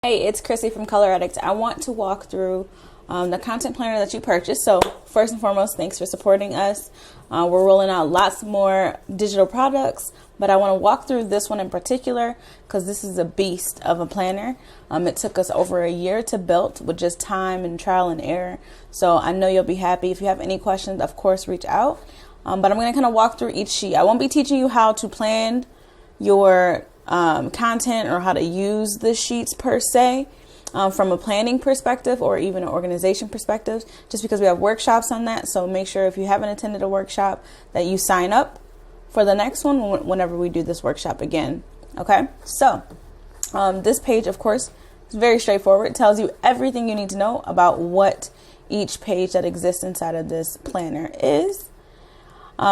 Hey, it's Chrissy from Color Addict. I want to walk through the content planner that you purchased. So first and foremost, thanks for supporting us. We're rolling out lots more digital products, but I want to walk through this one in particular because this is a beast of a planner. It took us over a year to build with just time and trial and error. So I know you'll be happy. If you have any questions, of course, reach out. But I'm going to kind of walk through each sheet. I won't be teaching you how to plan your content or how to use the sheets per se from a planning perspective or even an organization perspective, just because we have workshops on that. So make sure if you haven't attended a workshop that you sign up for the next one whenever we do this workshop again. Okay, so this page, of course, is very straightforward. It tells you everything you need to know about what each page that exists inside of this planner is.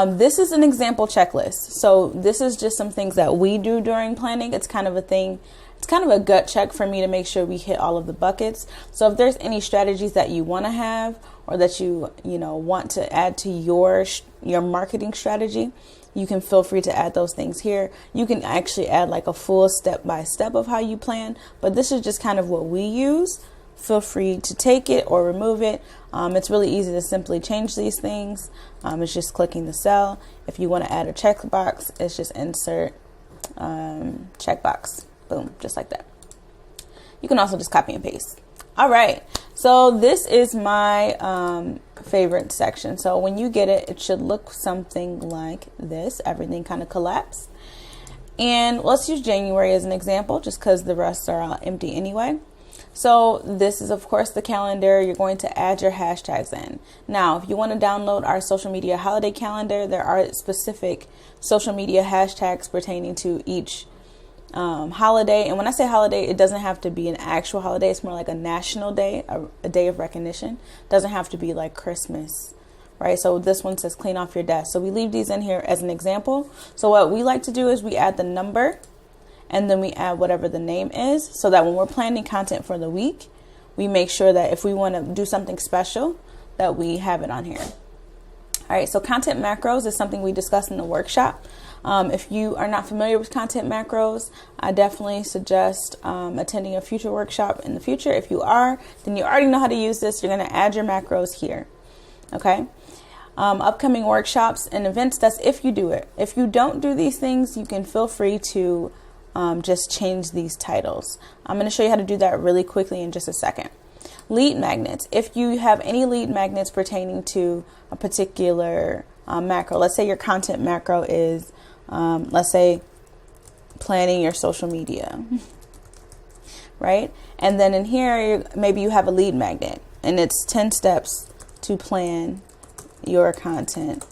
This is an example checklist. So this is just some things that we do during planning. It's kind of a thing. It's kind of a gut check for me to make sure we hit all of the buckets. So if there's any strategies that you want to have or that you want to add to your marketing strategy, you can feel free to add those things here. You can actually add like a full step-by-step of how you plan, but this is just kind of what we use. Feel free to take it or remove it. It's really easy to simply change these things. It's just clicking the cell. If you want to add a checkbox, it's just insert checkbox. Boom, just like that. You can also just copy and paste. All right, so this is my favorite section. So when you get it, it should look something like this. Everything kind of collapsed. And let's use January as an example, just because the rest are all empty anyway. So this is, of course, the calendar. You're going to add your hashtags in. Now, if you want to download our social media holiday calendar, there are specific social media hashtags pertaining to each holiday. And when I say holiday, it doesn't have to be an actual holiday. It's more like a national day, a day of recognition. It doesn't have to be like Christmas, right? So this one says clean off your desk. So we leave these in here as an example. So what we like to do is we add the number and then we add whatever the name is, so that when we're planning content for the week, we make sure that if we want to do something special, that we have it on here. All right, so content macros is something we discussed in the workshop. If you are not familiar with content macros, I definitely suggest attending a future workshop in the future. If you are, then you already know how to use this. You're going to add your macros here. Okay. Upcoming workshops and events, that's if you do it. If you don't do these things, you can feel free to just change these titles. I'm going to show you how to do that really quickly in just a second. Lead magnets. If you have any lead magnets pertaining to a particular macro, let's say your content macro is, let's say, planning your social media, right? And then in here, maybe you have a lead magnet and it's 10 steps to plan your content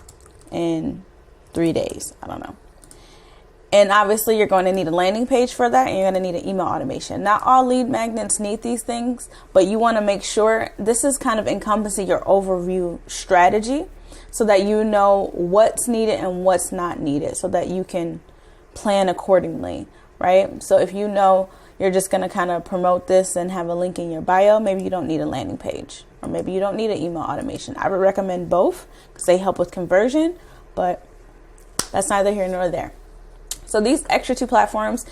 in 3 days. I don't know. And obviously you're going to need a landing page for that, and you're going to need an email automation. Not all lead magnets need these things, but you want to make sure this is kind of encompassing your overview strategy so that you know what's needed and what's not needed so that you can plan accordingly, right? So if you know you're just going to kind of promote this and have a link in your bio, maybe you don't need a landing page, or maybe you don't need an email automation. I would recommend both because they help with conversion, but that's neither here nor there. So these extra two platforms,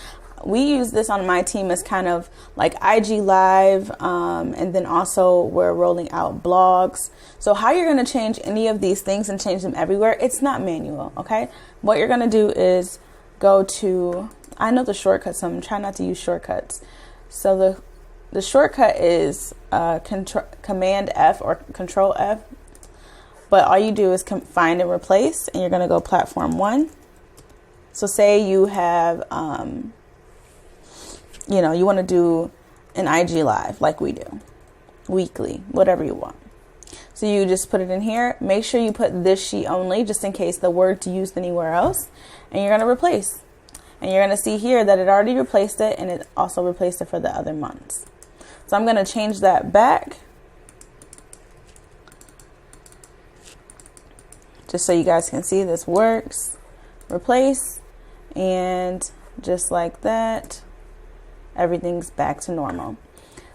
we use this on my team as kind of like IG Live, and then also we're rolling out blogs. So how you're going to change any of these things and change them everywhere, it's not manual, okay? What you're going to do is go to, I know the shortcuts, so I'm trying not to use shortcuts. So the shortcut is Command F or Control F, but all you do is find and replace, and you're going to go platform 1. So say you have, you want to do an IG Live like we do, weekly, whatever you want. So you just put it in here. Make sure you put this sheet only, just in case the word's used anywhere else. And you're going to replace. And you're going to see here that it already replaced it, and it also replaced it for the other months. So I'm going to change that back, just so you guys can see this works. Replace. And just like that, everything's back to normal.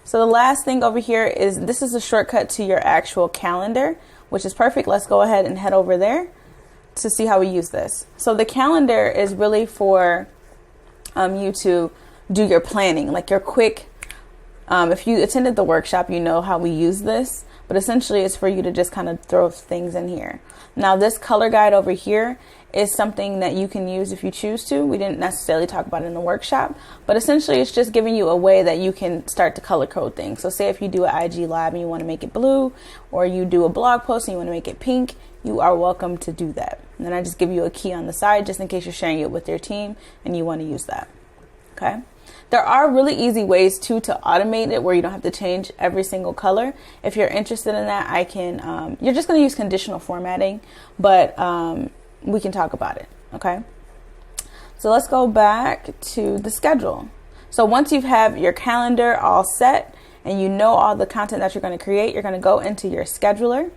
So the last thing over here is, this is a shortcut to your actual calendar, which is perfect. Let's go ahead and head over there to see how we use this. So the calendar is really for you to do your planning, like your quick If you attended the workshop, you know how we use this, but essentially it's for you to just kind of throw things in here. Now this color guide over here is something that you can use if you choose to. We didn't necessarily talk about it in the workshop, but essentially it's just giving you a way that you can start to color code things. So say if you do an IG live and you want to make it blue, or you do a blog post and you want to make it pink, you are welcome to do that. And then I just give you a key on the side just in case you're sharing it with your team and you want to use that. Okay. There are really easy ways to automate it where you don't have to change every single color. If you're interested in that, I can, you're just going to use conditional formatting, but we can talk about it. Okay. So let's go back to the schedule. So once you have your calendar all set and you know all the content that you're going to create, you're going to go into your scheduler.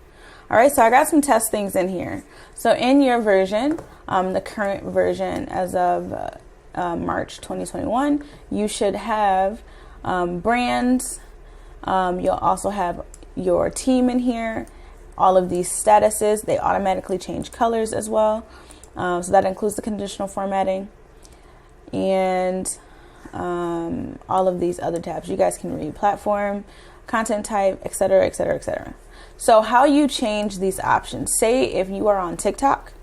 All right. So I got some test things in here. So in your version, the current version as of March 2021, you should have brands. You'll also have your team in here. All of these statuses, they automatically change colors as well. So that includes the conditional formatting and all of these other tabs. You guys can read platform, content type, etc., etc., etc. So how you change these options. Say if you are on TikTok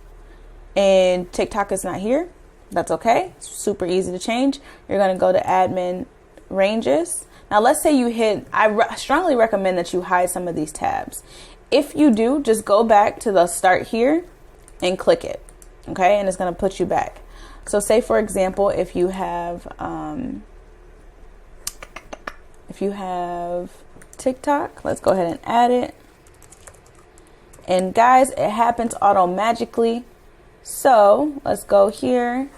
and TikTok is not here, that's okay. It's super easy to change. You're going to go to admin ranges. Now, let's say you hit, I strongly recommend that you hide some of these tabs. If you do, just go back to the start here and click it. Okay. And it's going to put you back. So say, for example, if you have TikTok, let's go ahead and add it. And guys, it happens auto-magically. So let's go here.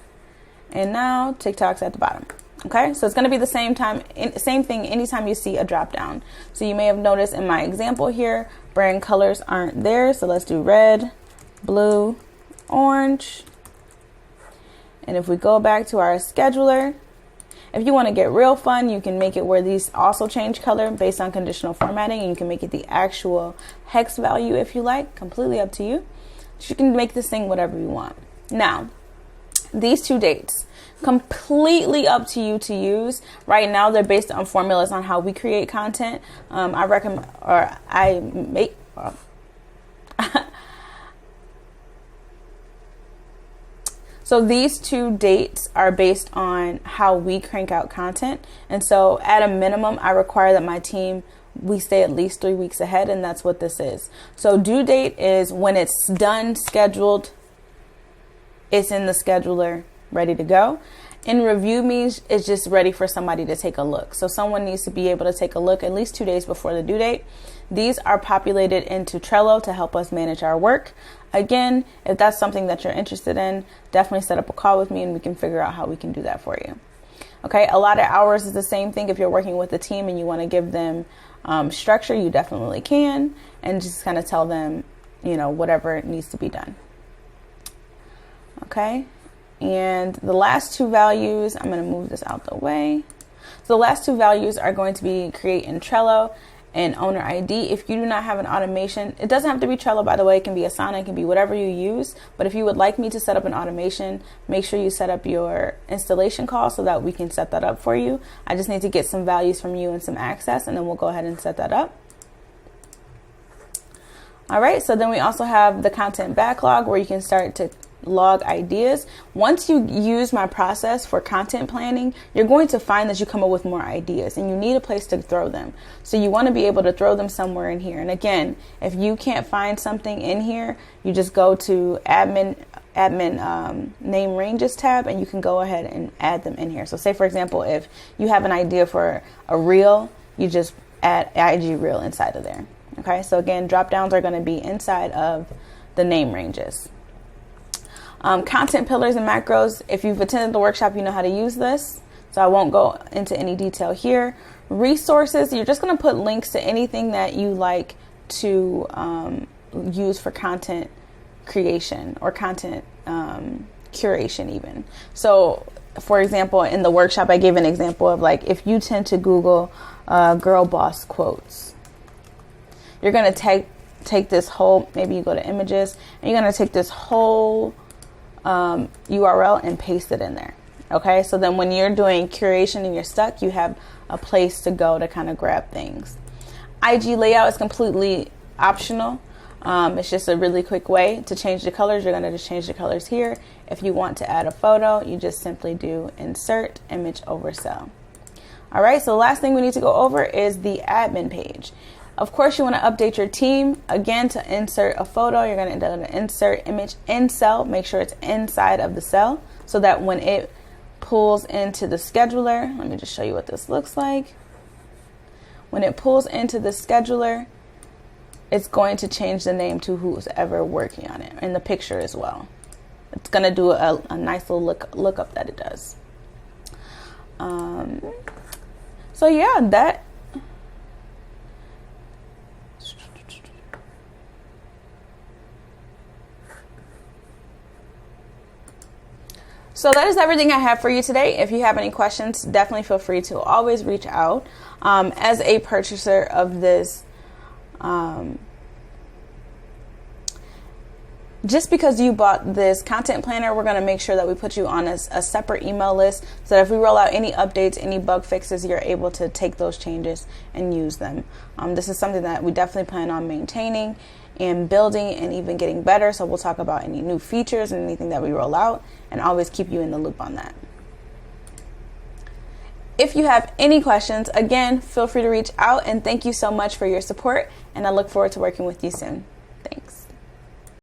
And now TikTok's at the bottom. Okay, so it's going to be the same thing anytime you see a drop down. So you may have noticed in my example here, brand colors aren't there. So let's do red, blue, orange. And if we go back to our scheduler, if you want to get real fun, you can make it where these also change color based on conditional formatting. And you can make it the actual hex value if you like, completely up to you. So you can make this thing whatever you want. Now, these two dates, completely up to you to use. Right now, they're based on formulas on how we create content. I recommend, or I make. So these two dates are based on how we crank out content. And so at a minimum, I require that my team, we stay at least 3 weeks ahead. And that's what this is. So due date is when it's done, scheduled, it's in the scheduler, ready to go. In review means it's just ready for somebody to take a look. So someone needs to be able to take a look at least 2 days before the due date. These are populated into Trello to help us manage our work. Again, if that's something that you're interested in, definitely set up a call with me and we can figure out how we can do that for you. Okay, a lot of hours is the same thing. If you're working with a team and you want to give them structure, you definitely can, and just kind of tell them, you know, whatever needs to be done. Okay, and the last two values, I'm going to move this out the way. So the last two values are going to be create in Trello and owner ID. If you do not have an automation, it doesn't have to be Trello, by the way. It can be Asana, it can be whatever you use. But if you would like me to set up an automation, make sure you set up your installation call so that we can set that up for you. I just need to get some values from you and some access, and then we'll go ahead and set that up. All right, so then we also have the content backlog where you can start to log ideas. Once you use my process for content planning, you're going to find that you come up with more ideas and you need a place to throw them. So you want to be able to throw them somewhere in here. And again, if you can't find something in here, you just go to admin name ranges tab and you can go ahead and add them in here. So say, for example, if you have an idea for a reel, you just add IG reel inside of there. Okay, so again, drop downs are going to be inside of the name ranges. Content pillars and macros. If you've attended the workshop, you know how to use this. So I won't go into any detail here. Resources, you're just going to put links to anything that you like to use for content creation or content curation even. So for example, in the workshop, I gave an example of like, if you tend to Google girl boss quotes, you're going to take this whole, maybe you go to images and you're going to take this whole URL and paste it in there. Okay, so then when you're doing curation and you're stuck, you have a place to go to kind of grab things. IG layout is completely optional. It's just a really quick way to change the colors. You're going to just change the colors here. If you want to add a photo, you just simply do insert image over cell. All right, so the last thing we need to go over is the admin page. Of course, you want to update your team. Again, to insert a photo, you're going to insert image in cell. Make sure it's inside of the cell so that when it pulls into the scheduler, let me just show you what this looks like. When it pulls into the scheduler, it's going to change the name to who's ever working on it, and the picture as well. It's going to do a nice little lookup that it does. So yeah, that. So that is everything I have for you today. If you have any questions, definitely feel free to always reach out. As a purchaser of this, just because you bought this content planner, we're going to make sure that we put you on a separate email list so that if we roll out any updates, any bug fixes, you're able to take those changes and use them. This is something that we definitely plan on maintaining and building and even getting better. So we'll talk about any new features and anything that we roll out and always keep you in the loop on that. If you have any questions, again, feel free to reach out, and thank you so much for your support, and I look forward to working with you soon.